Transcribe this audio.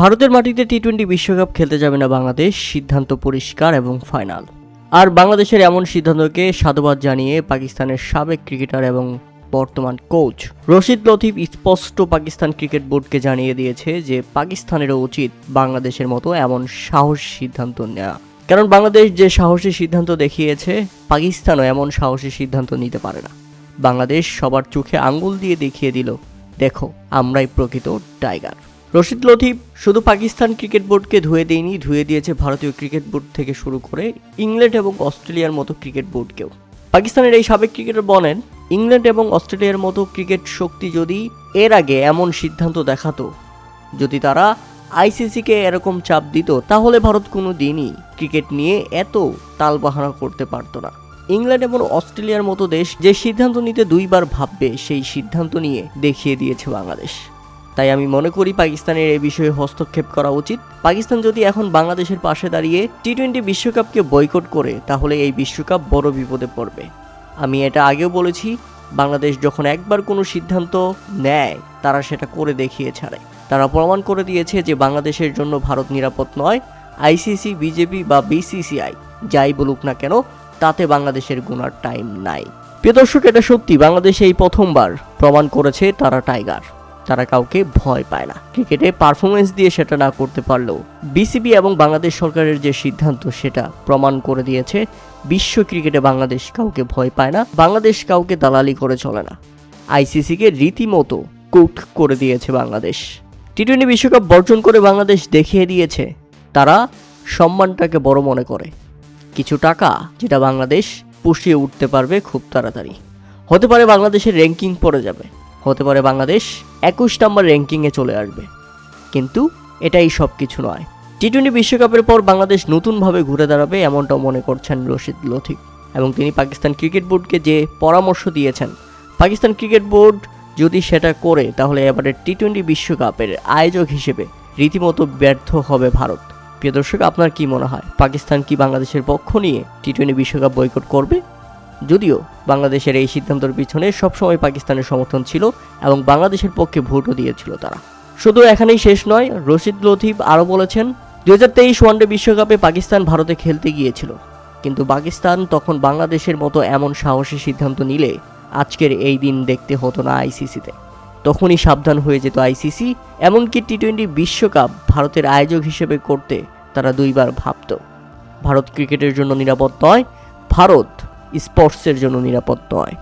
ভারতের মাটিতে টি-20 বিশ্বকাপ খেলতে যাবে না বাংলাদেশ, সিদ্ধান্ত পরিষ্কার এবং ফাইনাল। আর বাংলাদেশের এমন সিদ্ধান্তকে সাধুবাদ জানিয়ে পাকিস্তানের সাবেক ক্রিকেটার এবং বর্তমান কোচ রশিদ লতিফ স্পষ্ট পাকিস্তান ক্রিকেট বোর্ডকে জানিয়ে দিয়েছে যে পাকিস্তানেরও উচিত বাংলাদেশের মতো এমন সাহসী সিদ্ধান্ত নেওয়া। কারণ বাংলাদেশ যে সাহসী সিদ্ধান্ত দেখিয়েছে, পাকিস্তানও এমন সাহসী সিদ্ধান্ত নিতে পারে না। বাংলাদেশ সবার চোখে আঙ্গুল দিয়ে দেখিয়ে দিল, দেখো আমরাই প্রকৃত টাইগার। রশিদ লতিফ শুধু পাকিস্তান ক্রিকেট বোর্ডকে ধুয়ে দেয়নি, ধুয়ে দিয়েছে ভারতীয় ক্রিকেট বোর্ড থেকে শুরু করে ইংল্যান্ড এবং অস্ট্রেলিয়ার মতো ক্রিকেট বোর্ডকেও। পাকিস্তানের এই সাবেক ক্রিকেটার বলেন, ইংল্যান্ড এবং অস্ট্রেলিয়ার মতো ক্রিকেট শক্তি যদি এর আগে এমন সিদ্ধান্ত দেখাতো, যদি তারা আইসিসিকে এরকম চাপ দিত, তাহলে ভারত কোনো দিনই ক্রিকেট নিয়ে এত তালবাহানা করতে পারতো না। ইংল্যান্ড এবং অস্ট্রেলিয়ার মতো দেশ যে সিদ্ধান্ত নিতে দুইবার ভাববে, সেই সিদ্ধান্ত নিয়ে দেখিয়ে দিয়েছে বাংলাদেশ। তাই আমি মনে করি পাকিস্তানের এই বিষয়ে হস্তক্ষেপ করা উচিত। পাকিস্তান যদি এখন বাংলাদেশের পাশে দাঁড়িয়ে টি-20 বিশ্বকাপকে বয়কট করে, তাহলে এই বিশ্বকাপ বড় বিপদে পড়বে। আমি এটা আগেও বলেছি, বাংলাদেশ যখন একবার কোনো সিদ্ধান্ত নেয়, তারা সেটা করে দেখিয়ে ছাড়ে। তারা প্রমাণ করে দিয়েছে যে বাংলাদেশের জন্য ভারত নিরাপদ নয়। আইসিসি, বিজেপি বা বিসিসিআই যাই বলুক না কেন, তাতে বাংলাদেশের গোনার টাইম নাই। প্রিয় দর্শক, এটা সত্যি, বাংলাদেশ এই প্রথমবার প্রমাণ করেছে তারা টাইগার। তারা কাউকে ভয় পায় না। ক্রিকেটে পারফরমেন্স দিয়ে সেটা না করতে পারলেও বিসিবি এবং বাংলাদেশ সরকারের যে সিদ্ধান্ত, সেটা প্রমাণ করে দিয়েছে বিশ্ব ক্রিকেটে বাংলাদেশ কাউকে ভয় পায় না, বাংলাদেশ কাউকে দালালি করে চলে না। আইসিসিকে রীতিমতো কুক করে দিয়েছে বাংলাদেশ। টি-20 বিশ্বকাপ বর্জন করে বাংলাদেশ দেখিয়ে দিয়েছে তারা সম্মানটাকে বড় মনে করে। কিছু টাকা যেটা বাংলাদেশ পুষিয়ে উঠতে পারবে খুব তাড়াতাড়ি। হতে পারে বাংলাদেশের র্যাঙ্কিং পড়ে যাবে, হতে পারে বাংলাদেশ 21 নম্বর র্যাঙ্কিংয়ে চলে আসবে, কিন্তু এটাই সব কিছু নয়। টি-20 বিশ্বকাপের পর বাংলাদেশ নতুনভাবে ঘুরে দাঁড়াবে, এমনটাও মনে করছেন রশিদ লতিফ। এবং তিনি পাকিস্তান ক্রিকেট বোর্ডকে যে পরামর্শ দিয়েছেন, পাকিস্তান ক্রিকেট বোর্ড যদি সেটা করে, তাহলে এবারে টি-20 বিশ্বকাপের আয়োজক হিসেবে রীতিমতো ব্যর্থ হবে ভারত। প্রিয় দর্শক, আপনার কি মনে হয়, পাকিস্তান কি বাংলাদেশের পক্ষ নিয়ে টি-20 বিশ্বকাপ বয়কট করবে? যদিও বাংলাদেশের এই সিদ্ধান্তের পিছনে সবসময় পাকিস্তানের সমর্থন ছিল এবং বাংলাদেশের পক্ষে ভোটও দিয়েছিল তারা। শুধু এখানেই শেষ নয়, রশিদ লতিফ আরও বলেছেন, 2023 ওয়ানডে বিশ্বকাপে পাকিস্তান ভারতে খেলতে গিয়েছিল, কিন্তু পাকিস্তান তখন বাংলাদেশের মতো এমন সাহসী সিদ্ধান্ত নিলে আজকের এই দিন দেখতে হতো না আইসিসিতে। তখনই সাবধান হয়ে যেত আইসিসি। এমনকি টি-20 বিশ্বকাপ ভারতের আয়োজক হিসেবে করতে তারা দুইবার ভাবত। ভারত ক্রিকেটের জন্য নিরাপদ নয়, ভারত স্পোর্টসের জন্য নিরাপদ নয়।